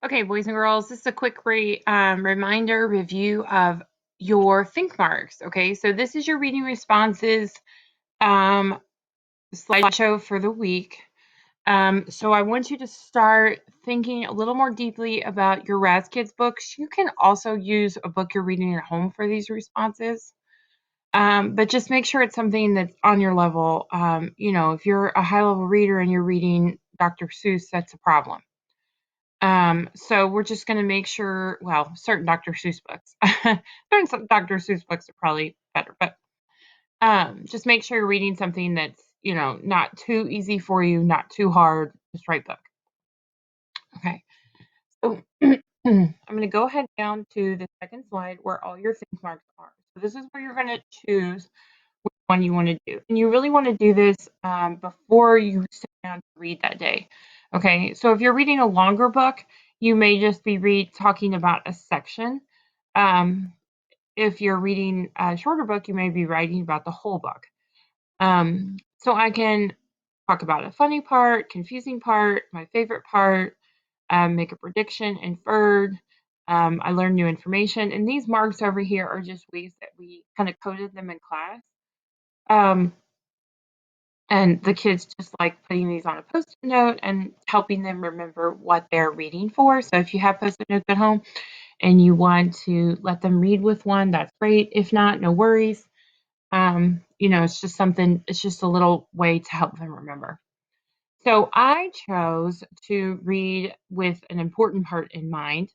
Okay, boys and girls, this is a quick reminder review of your think marks. Okay, so this is your reading responses um, slideshow for the week. So I want you to start thinking a little more deeply about your Raz Kids books. You can also use a book you're reading at home for these responses. But just make sure it's something that's on your level. If you're a high level reader and you're reading Dr. Seuss, that's a problem. So we're just going to make sure, well, certain Dr. Seuss books, certain Dr. Seuss books are probably better, but just make sure you're reading something that's, not too easy for you, not too hard, just right book. Okay. So I'm going to go ahead down to the second slide where all your think marks are. So this is where you're going to choose which one you want to do. And you really want to do this before you sit down to read that day. Okay, so if you're reading a longer book, you may just be talking about a section. Um, if you're reading a shorter book, you may be writing about the whole book. So I can talk about a funny part, confusing part, my favorite part, make a prediction, inferred. I learned new information. And these marks over here are just ways that we kind of coded them in class. Um, and the kids just like putting these on a post-it note and helping them remember what they're reading for. So if you have post-it notes at home and you want to let them read with one, that's great. If not, no worries. It's just a little way to help them remember. So I chose to read with an important part in mind.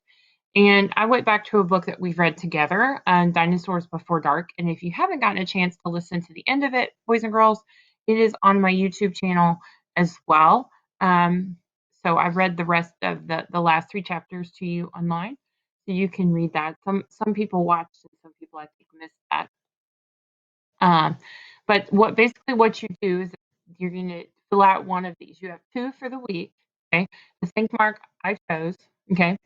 And I went back to a book that we've read together, Dinosaurs Before Dark. And if you haven't gotten a chance to listen to the end of it, boys and girls, it is on my YouTube channel as well. So I've read the rest of the last 3 chapters to you online, so you can read that. Some people watched, and some people I think missed that. But what you do is you're going to fill out one of these. You have 2 for the week. Okay, the think mark I chose. Okay,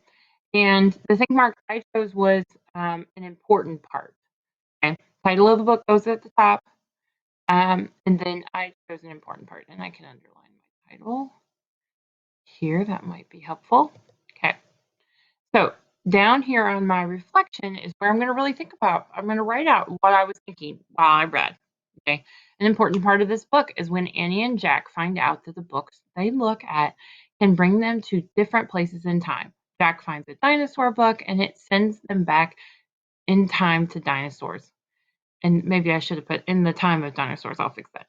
and the think mark I chose was an important part. Okay, title of the book goes at the top, and then I chose an important part, and I can underline my title here. That might be helpful. Okay, so down here on my reflection is where I'm going to really think about. I'm going to write out what I was thinking while I read. Okay, an important part of this book is when Annie and Jack find out that the books they look at can bring them to different places in time. Jack finds a dinosaur book and it sends them back in time to dinosaurs. And maybe I should have put in the time of dinosaurs. I'll fix that.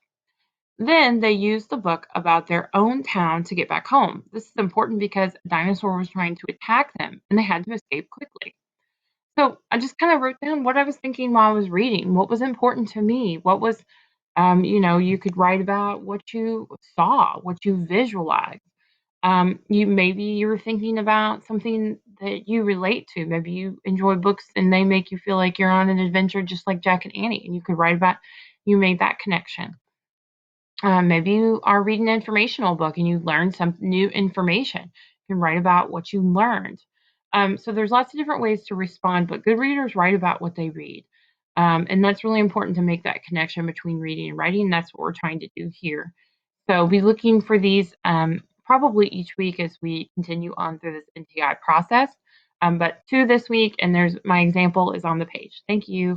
Then they use the book about their own town to get back home. This is important because a dinosaur was trying to attack them and they had to escape quickly. So I just kind of wrote down what I was thinking while I was reading, what was important to me, what was, you could write about what you saw, what you visualized. Maybe you were thinking about something that you relate to. Maybe you enjoy books and they make you feel like you're on an adventure just like Jack and Annie, and you could write about you made that connection. Maybe you are reading an informational book and you learned some new information. You can write about what you learned. So there's lots of different ways to respond, but good readers write about what they read. And that's really important to make that connection between reading and writing. That's what we're trying to do here. So be looking for these probably each week as we continue on through this NTI process. But 2 this week, and there's my example is on the page. Thank you.